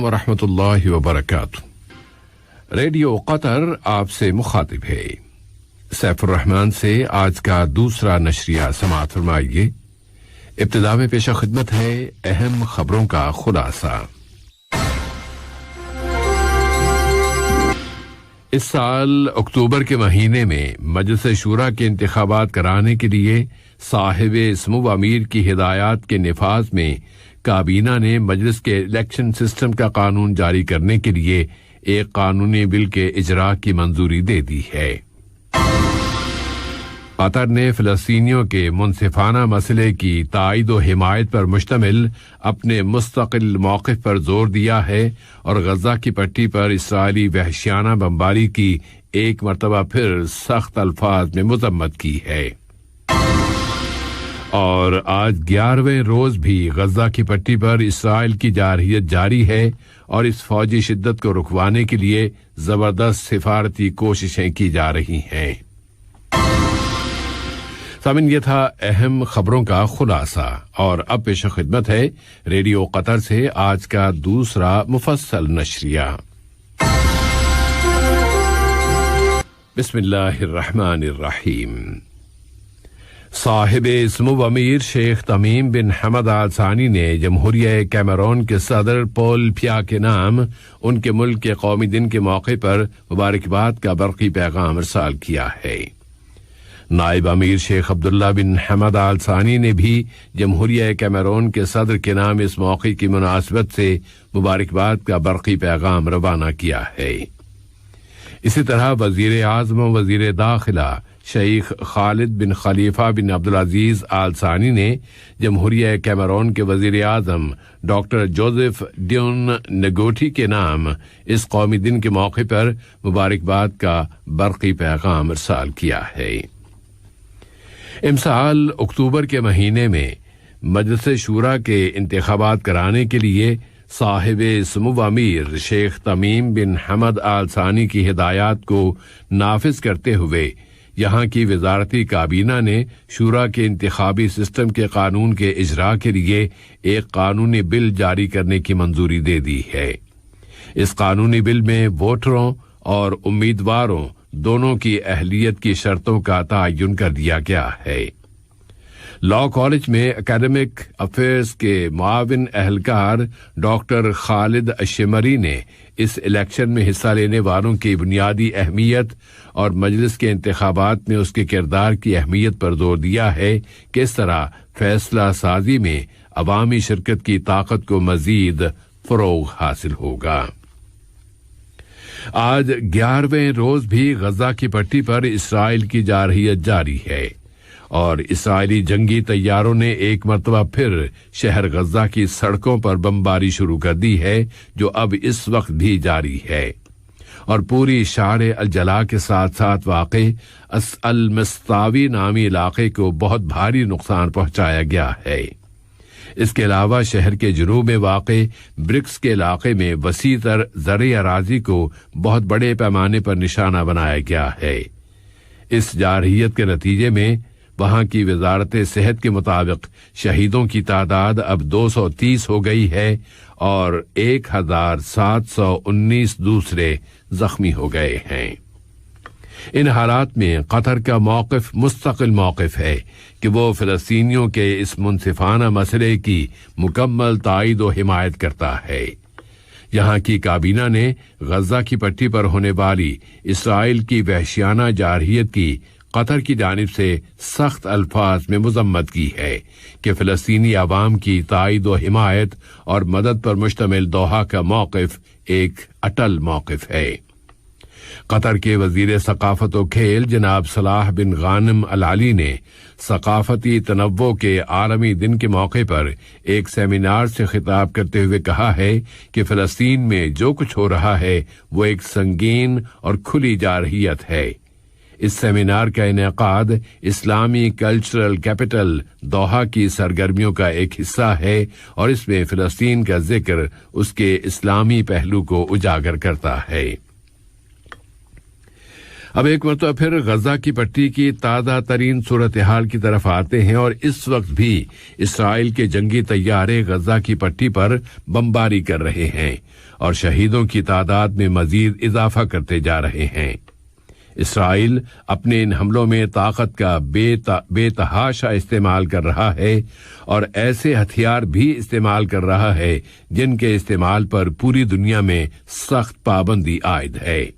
ورحمۃ اللہ وبرکاتہ۔ ریڈیو قطر آپ سے مخاطب ہے۔ سیف الرحمان سے آج کا دوسرا نشریہ سماعت فرمائیے۔ ابتدا میں پیش خدمت ہے اہم خبروں کا خلاصہ۔ اس سال اکتوبر کے مہینے میں مجلس شورا کے انتخابات کرانے کے لیے صاحب سمو امیر کی ہدایات کے نفاذ میں کابینہ نے مجلس کے الیکشن سسٹم کا قانون جاری کرنے کے لیے ایک قانونی بل کے اجراء کی منظوری دے دی ہے۔ قطر نے فلسطینیوں کے منصفانہ مسئلے کی تائید و حمایت پر مشتمل اپنے مستقل موقف پر زور دیا ہے اور غزہ کی پٹی پر اسرائیلی وحشیانہ بمباری کی ایک مرتبہ پھر سخت الفاظ میں مذمت کی ہے۔ اور آج 11ویں روز بھی غزہ کی پٹی پر اسرائیل کی جارحیت جاری ہے اور اس فوجی شدت کو رکوانے کے لیے زبردست سفارتی کوششیں کی جا رہی ہیں۔ سامعین، یہ تھا اہم خبروں کا خلاصہ، اور اب پیش خدمت ہے ریڈیو قطر سے آج کا دوسرا مفصل نشریہ۔ بسم اللہ الرحمن الرحیم۔ صاحب سمو امیر شیخ تمیم بن حمد آل ثانی نے جمہوریہ کیمرون کے صدر پول بیا کے نام ان کے ملک کے قومی دن کے موقع پر مبارکباد کا برقی پیغام ارسال کیا ہے۔ نائب امیر شیخ عبداللہ بن حمد آل ثانی نے بھی جمہوریہ کیمرون کے صدر کے نام اس موقع کی مناسبت سے مبارکباد کا برقی پیغام روانہ کیا ہے۔ اسی طرح وزیر اعظم و وزیر داخلہ شیخ خالد بن خلیفہ بن عبدالعزیز آل ثانی نے جمہوریہ کیمرون کے وزیر اعظم ڈاکٹر جوزف ڈیون نگوٹی کے نام اس قومی دن کے موقع پر مبارکباد کا برقی پیغام ارسال کیا ہے۔ امسال اکتوبر کے مہینے میں مجلس شورا کے انتخابات کرانے کے لیے صاحب سمو امیر شیخ تمیم بن حمد آل ثانی کی ہدایات کو نافذ کرتے ہوئے یہاں کی وزارتی کابینہ نے شورا کے انتخابی سسٹم کے قانون کے اجراء کے لیے ایک قانونی بل جاری کرنے کی منظوری دے دی ہے۔ اس قانونی بل میں ووٹروں اور امیدواروں دونوں کی اہلیت کی شرطوں کا تعین کر دیا گیا ہے۔ لاء کالج میں اکیڈمک افیئرز کے معاون اہلکار ڈاکٹر خالد اشمری نے اس الیکشن میں حصہ لینے والوں کی بنیادی اہمیت اور مجلس کے انتخابات میں اس کے کردار کی اہمیت پر زور دیا ہے کہ اس طرح فیصلہ سازی میں عوامی شرکت کی طاقت کو مزید فروغ حاصل ہوگا۔ آج 11ویں روز بھی غزہ کی پٹی پر اسرائیل کی جارحیت جاری ہے اور اسرائیلی جنگی طیاروں نے ایک مرتبہ پھر شہر غزہ کی سڑکوں پر بمباری شروع کر دی ہے، جو اب اس وقت بھی جاری ہے، اور پوری شارع الجلا کے ساتھ ساتھ واقع المستاوی نامی علاقے کو بہت بھاری نقصان پہنچایا گیا ہے۔ اس کے علاوہ شہر کے جنوب میں واقع برکس کے علاقے میں وسیع تر زرعی اراضی کو بہت بڑے پیمانے پر نشانہ بنایا گیا ہے۔ اس جارحیت کے نتیجے میں وہاں کی وزارت صحت کے مطابق شہیدوں کی تعداد اب 230 ہو گئی ہے اور 1719 دوسرے زخمی ہو گئے ہیں۔ ان حالات میں قطر کا موقف مستقل موقف ہے کہ وہ فلسطینیوں کے اس منصفانہ مسئلے کی مکمل تائید و حمایت کرتا ہے۔ یہاں کی کابینہ نے غزہ کی پٹی پر ہونے والی اسرائیل کی وحشیانہ جارحیت کی قطر کی جانب سے سخت الفاظ میں مذمت کی ہے کہ فلسطینی عوام کی تائید و حمایت اور مدد پر مشتمل دوحہ کا موقف ایک اٹل موقف ہے۔ قطر کے وزیر ثقافت و کھیل جناب صلاح بن غانم العلی نے ثقافتی تنوع کے عالمی دن کے موقع پر ایک سیمینار سے خطاب کرتے ہوئے کہا ہے کہ فلسطین میں جو کچھ ہو رہا ہے وہ ایک سنگین اور کھلی جارحیت ہے۔ اس سیمینار کا انعقاد اسلامی کلچرل کیپٹل دوحہ کی سرگرمیوں کا ایک حصہ ہے اور اس میں فلسطین کا ذکر اس کے اسلامی پہلو کو اجاگر کرتا ہے۔ اب ایک مرتبہ پھر غزہ کی پٹی کی تازہ ترین صورتحال کی طرف آتے ہیں، اور اس وقت بھی اسرائیل کے جنگی طیارے غزہ کی پٹی پر بمباری کر رہے ہیں اور شہیدوں کی تعداد میں مزید اضافہ کرتے جا رہے ہیں۔ اسرائیل اپنے ان حملوں میں طاقت کا بے تحاشا استعمال کر رہا ہے اور ایسے ہتھیار بھی استعمال کر رہا ہے جن کے استعمال پر پوری دنیا میں سخت پابندی عائد ہے۔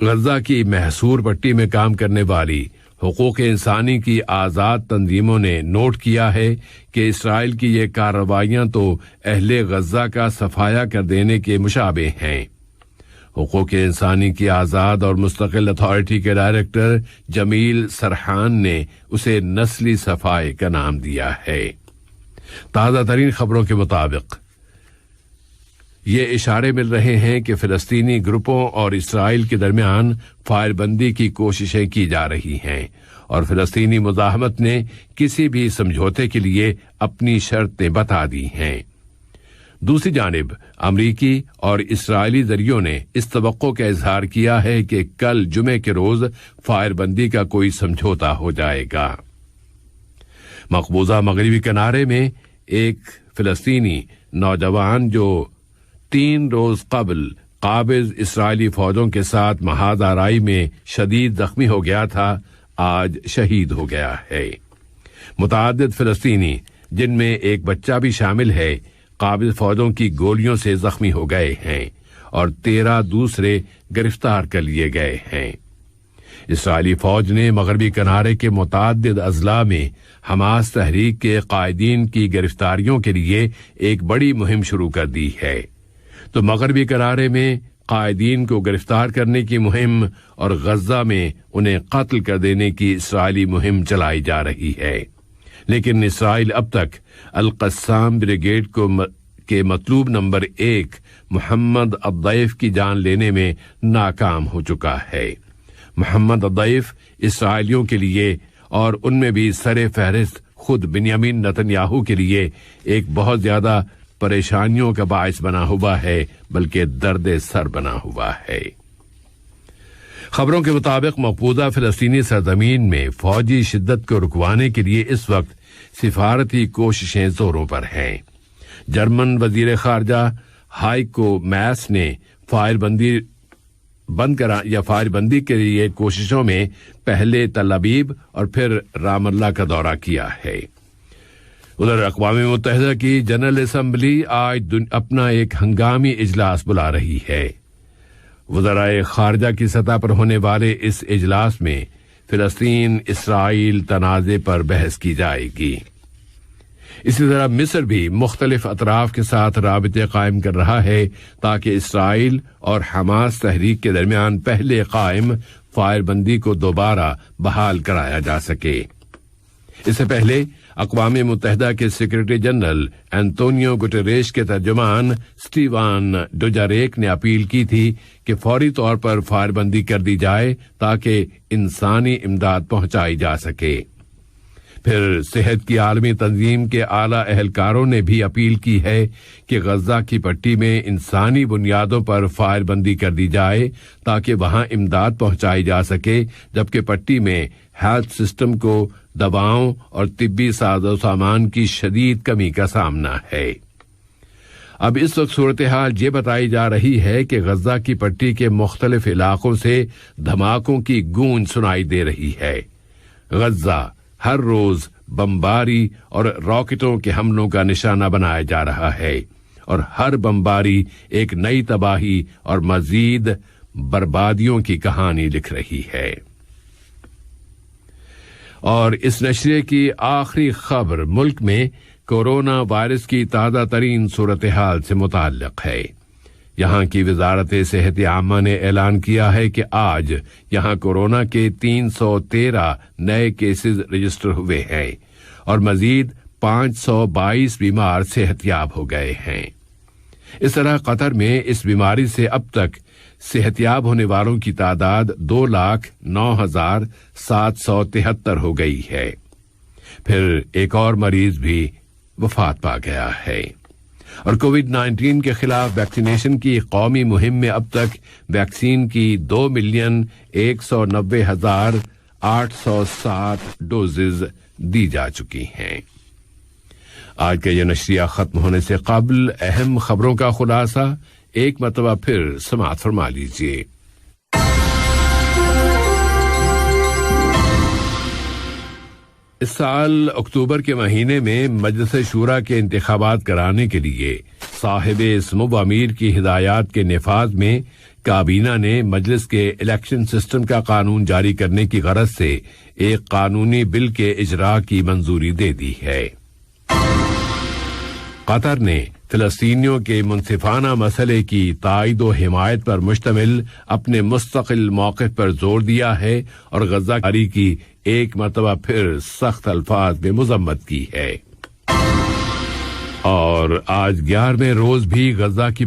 غزہ کی محصور پٹی میں کام کرنے والی حقوق انسانی کی آزاد تنظیموں نے نوٹ کیا ہے کہ اسرائیل کی یہ کارروائیاں تو اہل غزہ کا صفایا کر دینے کے مشابہ ہیں۔ حقوق انسانی کی آزاد اور مستقل اتھارٹی کے ڈائریکٹر جمیل سرحان نے اسے نسلی صفائی کا نام دیا ہے۔ تازہ ترین خبروں کے مطابق یہ اشارے مل رہے ہیں کہ فلسطینی گروپوں اور اسرائیل کے درمیان فائر بندی کی کوششیں کی جا رہی ہیں اور فلسطینی مزاحمت نے کسی بھی سمجھوتے کے لیے اپنی شرطیں بتا دی ہیں۔ دوسری جانب امریکی اور اسرائیلی ذریعوں نے اس توقع کا اظہار کیا ہے کہ کل جمعے کے روز فائر بندی کا کوئی سمجھوتا ہو جائے گا۔ مقبوضہ مغربی کنارے میں ایک فلسطینی نوجوان جو 3 روز قبل قابض اسرائیلی فوجوں کے ساتھ محاذ آرائی میں شدید زخمی ہو گیا تھا، آج شہید ہو گیا ہے۔ متعدد فلسطینی جن میں ایک بچہ بھی شامل ہے قابض فوجوں کی گولیوں سے زخمی ہو گئے ہیں اور 13 دوسرے گرفتار کر لیے گئے ہیں۔ اسرائیلی فوج نے مغربی کنارے کے متعدد اضلاع میں حماس تحریک کے قائدین کی گرفتاریوں کے لیے ایک بڑی مہم شروع کر دی ہے۔ تو مغربی کنارے میں قائدین کو گرفتار کرنے کی مہم اور غزہ میں انہیں قتل کر دینے کی اسرائیلی مہم چلائی جا رہی ہے، لیکن اسرائیل اب تک القسام بریگیڈ کے مطلوب نمبر 1 محمد الضعیف کی جان لینے میں ناکام ہو چکا ہے۔ محمد الضعیف اسرائیلیوں کے لیے اور ان میں بھی سر فہرست خود بنیامین نتنیاہو کے لیے ایک بہت زیادہ پریشانیوں کا باعث بنا ہوا ہے، بلکہ درد سر بنا ہوا ہے۔ خبروں کے مطابق مقبوضہ فلسطینی سرزمین میں فوجی شدت کو رکوانے کے لیے اس وقت سفارتی کوششیں زوروں پر ہیں۔ جرمن وزیر خارجہ ہائیکو میس نے فائر بندی کے لیے کوششوں میں پہلے تل ابیب اور پھر رام اللہ کا دورہ کیا ہے۔ ادھر اقوام متحدہ کی جنرل اسمبلی آج اپنا ایک ہنگامی اجلاس بلا رہی ہے۔ وزرائے خارجہ کی سطح پر ہونے والے اس اجلاس میں فلسطین اسرائیل تنازع پر بحث کی جائے گی۔ اسی طرح مصر بھی مختلف اطراف کے ساتھ رابطے قائم کر رہا ہے تاکہ اسرائیل اور حماس تحریک کے درمیان پہلے قائم فائر بندی کو دوبارہ بحال کرایا جا سکے۔ اس سے پہلے اقوام متحدہ کے سیکرٹری جنرل انتونیو گٹریش کے ترجمان سٹیوان ڈوجاریک نے اپیل کی تھی کہ فوری طور پر فائر بندی کر دی جائے تاکہ انسانی امداد پہنچائی جا سکے۔ پھر صحت کی عالمی تنظیم کے اعلیٰ اہلکاروں نے بھی اپیل کی ہے کہ غزہ کی پٹی میں انسانی بنیادوں پر فائر بندی کر دی جائے تاکہ وہاں امداد پہنچائی جا سکے، جبکہ پٹی میں ہیلتھ سسٹم کو دواؤں اور طبی ساز و سامان کی شدید کمی کا سامنا ہے۔ اب اس وقت صورتحال یہ بتائی جا رہی ہے کہ غزہ کی پٹی کے مختلف علاقوں سے دھماکوں کی گونج سنائی دے رہی ہے۔ غزہ ہر روز بمباری اور راکٹوں کے حملوں کا نشانہ بنایا جا رہا ہے اور ہر بمباری ایک نئی تباہی اور مزید بربادیوں کی کہانی لکھ رہی ہے۔ اور اس نشریے کی آخری خبر ملک میں کورونا وائرس کی تازہ ترین صورتحال سے متعلق ہے۔ یہاں کی وزارت صحت عامہ نے اعلان کیا ہے کہ آج یہاں کورونا کے 313 نئے کیسز رجسٹر ہوئے ہیں اور مزید 522 بیمار صحت یاب ہو گئے ہیں۔ اس طرح قطر میں اس بیماری سے اب تک صحت یاب ہونے والوں کی تعداد 2,09,773 ہو گئی ہے۔ پھر ایک اور مریض بھی وفات پا گیا ہے۔ اور کووڈ-19 کے خلاف ویکسینیشن کی قومی مہم میں اب تک ویکسین کی 2,190,807 ڈوزز دی جا چکی ہیں۔ آج کا یہ نشریہ ختم ہونے سے قبل اہم خبروں کا خلاصہ ایک مرتبہ پھر سماعت فرما لیجیے۔ اس سال اکتوبر کے مہینے میں مجلس شورا کے انتخابات کرانے کے لیے صاحب سمو امیر کی ہدایات کے نفاذ میں کابینہ نے مجلس کے الیکشن سسٹم کا قانون جاری کرنے کی غرض سے ایک قانونی بل کے اجراء کی منظوری دے دی ہے۔ قطر نے فلسطینیوں کے منصفانہ مسئلے کی تائید و حمایت پر مشتمل اپنے مستقل موقف پر زور دیا ہے اور غزہ جاری کی ایک مرتبہ پھر سخت الفاظ میں مذمت کی ہے۔ اور آج 11ویں روز بھی غزہ کی